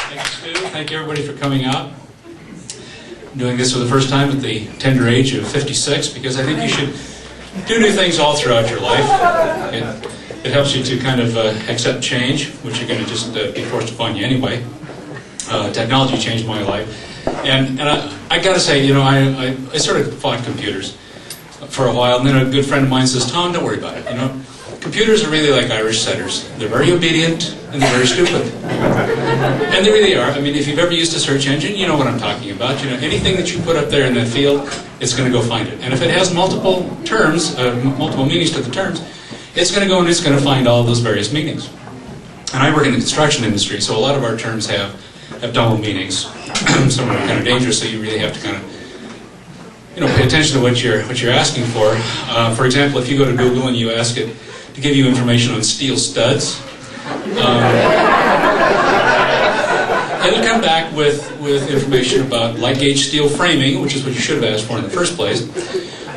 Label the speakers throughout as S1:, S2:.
S1: Thank you, Stu. Thank you, everybody, for coming out. I'm doing this for the first time at the tender age of 56 because I think you should do new things all throughout your life. It helps you to kind of accept change, which you're going to just be forced upon you anyway. Technology changed my life. And I got to say, you know, I sort of fought computers for a while, and then a good friend of mine says, Tom, don't worry about it. You know, computers are really like Irish setters. They're very obedient, and they're very stupid. And they really are. I mean, if you've ever used a search engine, you know what I'm talking about. You know, anything that you put up there in that field, it's going to go find it. And if it has multiple terms, multiple meanings to the terms, it's going to go and it's going to find all of those various meanings. And I work in the construction industry, so a lot of our terms have double meanings. Some are kind of dangerous, so you really have to kind of, you know, pay attention to what you're asking for. For example, if you go to Google and you ask it to give you information on steel studs, it'll come back with information about light gauge steel framing, which is what you should have asked for in the first place.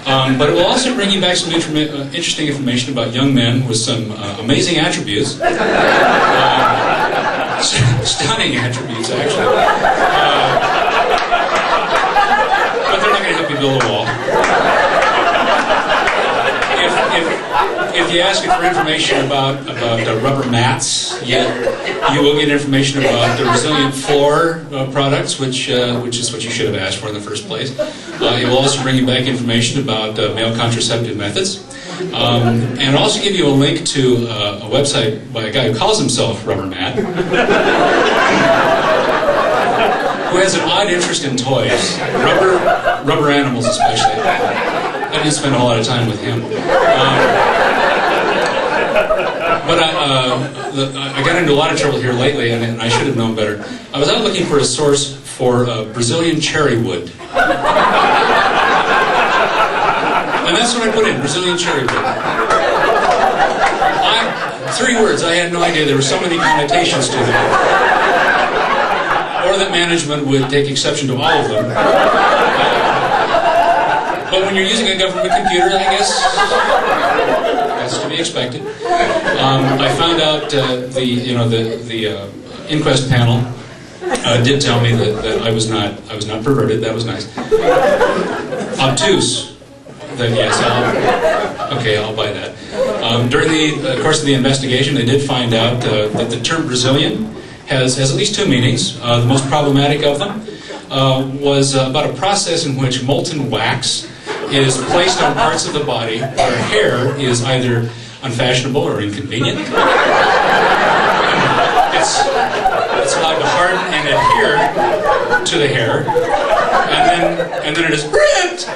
S1: But it will also bring you back some interesting information about young men with some amazing attributes. Stunning attributes, actually. But they're not going to help you build a wall. If you ask it for information about rubber mats, you will get information about the resilient floor products, which is what you should have asked for in the first place. It will also bring you back information about male contraceptive methods. And also give you a link to a website by a guy who calls himself Rubber Matt, who has an odd interest in toys, rubber animals especially. I didn't spend a whole lot of time with him. But I got into a lot of trouble here lately, and I should have known better. I was out looking for a source for Brazilian cherry wood. And that's what I put in, Brazilian cherry wood. 3 words, I had no idea there were so many connotations to them. Or that management would take exception to all of them. But when you're using a government computer, I guess that's to be expected. I found out the inquest panel did tell me that I was not perverted. That was nice. Obtuse. Then yes, I'll buy that. During the course of the investigation, they did find out that the term Brazilian has at least 2 meanings. The most problematic of them was about a process in which molten wax is placed on parts of the body where hair is either unfashionable or inconvenient. It's allowed to harden and adhere to the hair, and then it is ripped.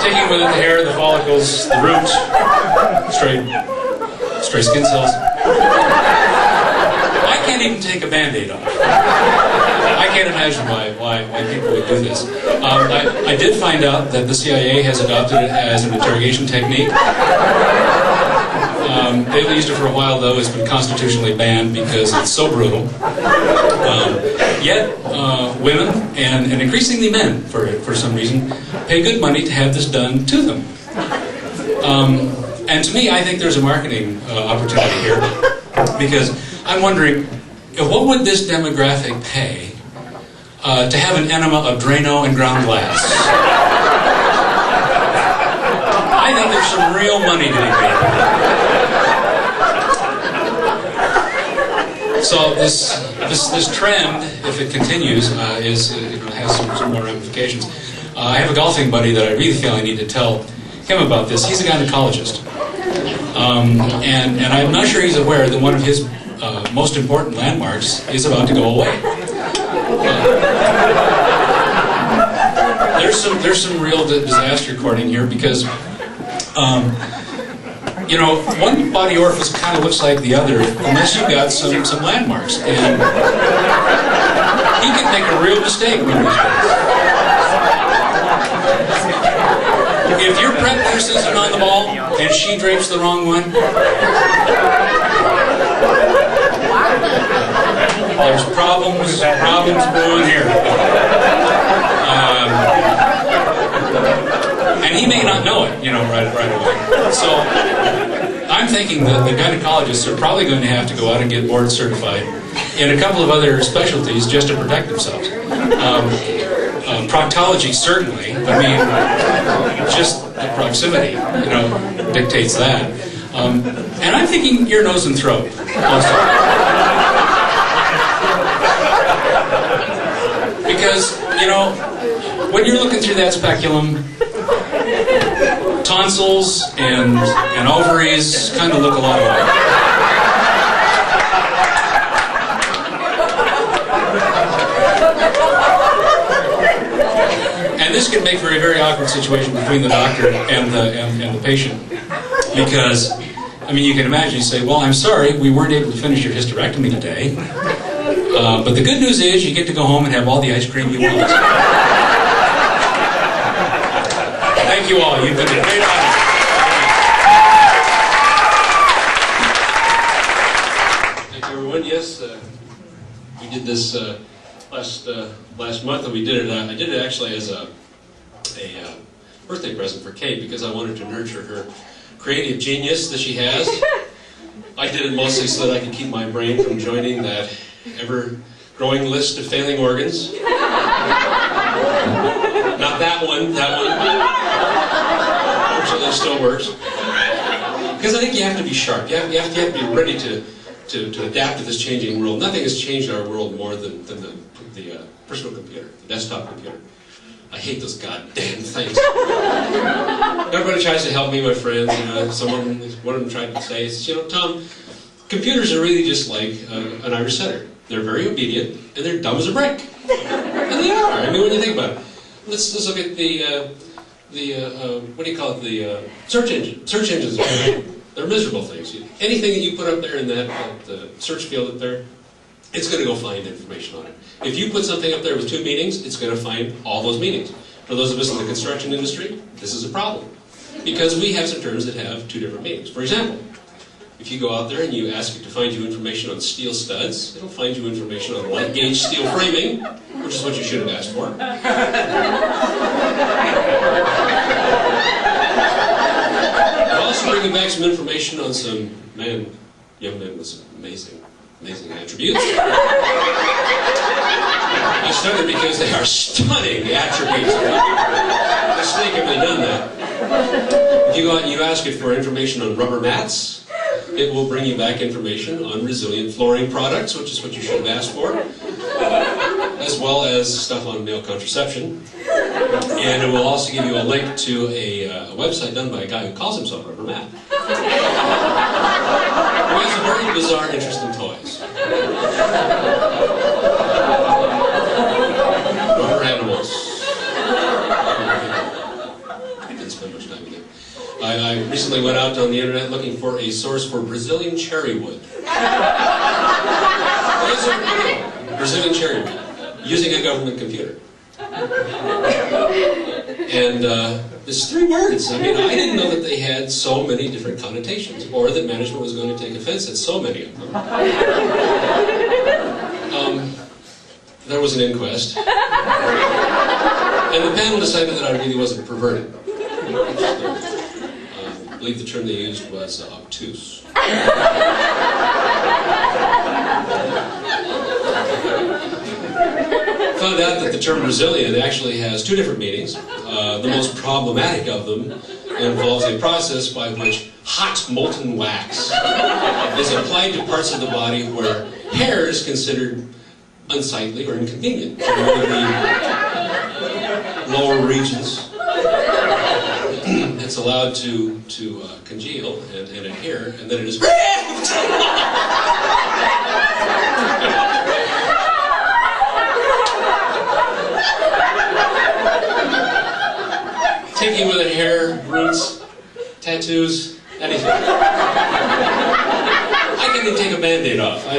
S1: Taking with it the hair, the follicles, the roots, stray skin cells. I can't even take a Band-Aid off. I can't imagine why people would do this. I did find out that the CIA has adopted it as an interrogation technique. They've used it for a while, though. It's been constitutionally banned because it's so brutal. Yet, women, and increasingly men, for some reason, pay good money to have this done to them. And to me, I think there's a marketing opportunity here, because I'm wondering, what would this demographic pay to have an enema of Drano and ground glass? I think there's some real money to be made. So this trend, if it continues, has some more ramifications. I have a golfing buddy that I really feel I need to tell him about this. He's a gynecologist, and I'm not sure he's aware that one of his most important landmarks is about to go away. There's some real disaster courting here because. One body orifice kind of looks like the other unless you've got some landmarks. And he can make a real mistake when he's If your prep nurse isn't on the ball and she drapes the wrong one, there's problems brewing here. And he may not know it, right away. So I'm thinking that the gynecologists are probably going to have to go out and get board certified in a couple of other specialties just to protect themselves. Proctology, certainly. I mean, just the proximity, dictates that. And I'm thinking ear, nose, and throat also. Because, when you're looking through that speculum, tonsils and ovaries kind of look a lot alike. And this can make for a very awkward situation between the doctor and the patient. Because, you can imagine, you say, well, I'm sorry, we weren't able to finish your hysterectomy today. But the good news is you get to go home and have all the ice cream you want. Thank you all. You've been a great audience.
S2: Thank you, everyone. Yes, we did this last month, and we did it. I did it actually as a birthday present for Kate because I wanted to nurture her creative genius that she has. I did it mostly so that I could keep my brain from joining that ever-growing list of failing organs. Not that one. Fortunately, it still works. Because I think you have to be sharp. You have to be ready to adapt to this changing world. Nothing has changed our world more than the personal computer, the desktop computer. I hate those goddamn things. Everybody tries to help me, my friends. One of them tried to say, Tom, computers are really just like an Irish setter. They're very obedient, and they're dumb as a brick. And they are. When you think about it. Let's look at the search engine. Search engines. They're miserable things. Anything that you put up there in that search field up there, it's going to go find information on it. If you put something up there with 2 meanings, it's going to find all those meanings. For those of us in the construction industry, this is a problem. Because we have some terms that have 2 different meanings. For example, if you go out there and you ask it to find you information on steel studs, it'll find you information on light gauge steel framing, which is what you should have asked for. I'll also bring back some information on some young men with some amazing attributes. I started because they are stunning attributes. The snake have done that. If you go out and you ask it for information on rubber mats, it will bring you back information on resilient flooring products, which is what you should have asked for, as well as stuff on male contraception. And it will also give you a link to a website done by a guy who calls himself Rubber Matt. He has a very bizarre interest in toys. Rubber animals. I didn't spend much time with him. I recently went out on the internet looking for a source for Brazilian cherry wood. Brazilian cherry wood, using a government computer. And there's 3 words. I didn't know that they had so many different connotations, or that management was going to take offense at so many of them. There was an inquest. And the panel decided that I really wasn't perverted. I believe the term they used was obtuse. Found out that the term Brazilian actually has 2 different meanings. The most problematic of them involves a process by which hot molten wax is applied to parts of the body where hair is considered unsightly or inconvenient. So the lower regions, it's allowed to congeal and adhere, and then it is taking with it hair, roots, tattoos, anything. I can even take a Band-Aid off. I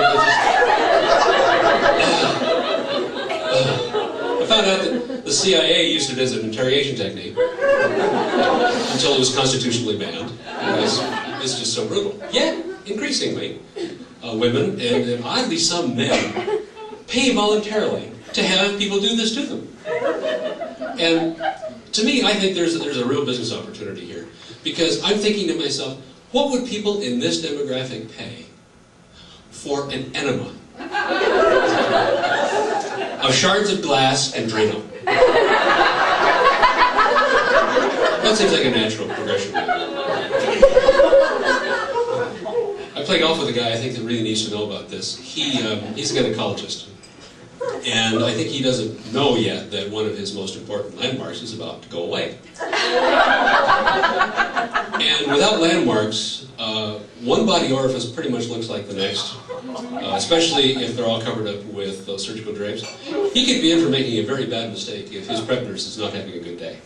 S2: found out that the CIA used it as an interrogation technique until it was constitutionally banned because it's just so brutal. Yet, increasingly, women and oddly some men pay voluntarily to have people do this to them. And to me, I think there's a real business opportunity here, because I'm thinking to myself, What would people in this demographic pay for an enema of shards of glass and Drano? That seems like a natural progression. I play golf with a guy I think that really needs to know about this. He's a gynecologist. And I think he doesn't know yet that one of his most important landmarks is about to go away. And without landmarks, one body orifice pretty much looks like the next, especially if they're all covered up with those surgical drapes. He could be in for making a very bad mistake if his prep nurse is not having a good day.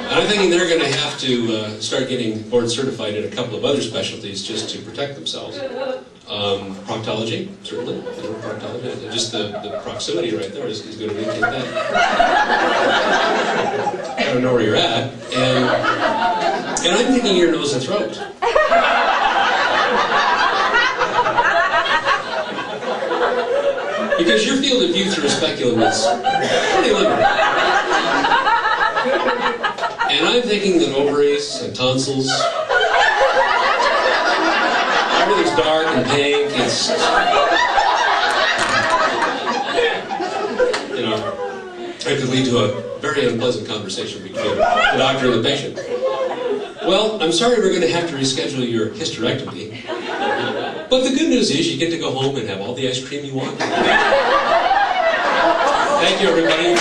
S2: And I'm thinking they're going to have to start getting board certified in a couple of other specialties just to protect themselves. Proctology, certainly. Proctology. Just the proximity right there is going to indicate that. Got to know where you're at. And I'm thinking ear, nose, and throat. Because your field of view through a speculum is pretty limited. And I'm thinking that ovaries and tonsils, everything's dark and pink. It's, you know, it could lead to a very unpleasant conversation between the doctor and the patient. Well, I'm sorry we're going to have to reschedule your hysterectomy. But the good news is you get to go home and have all the ice cream you want. Thank you, everybody.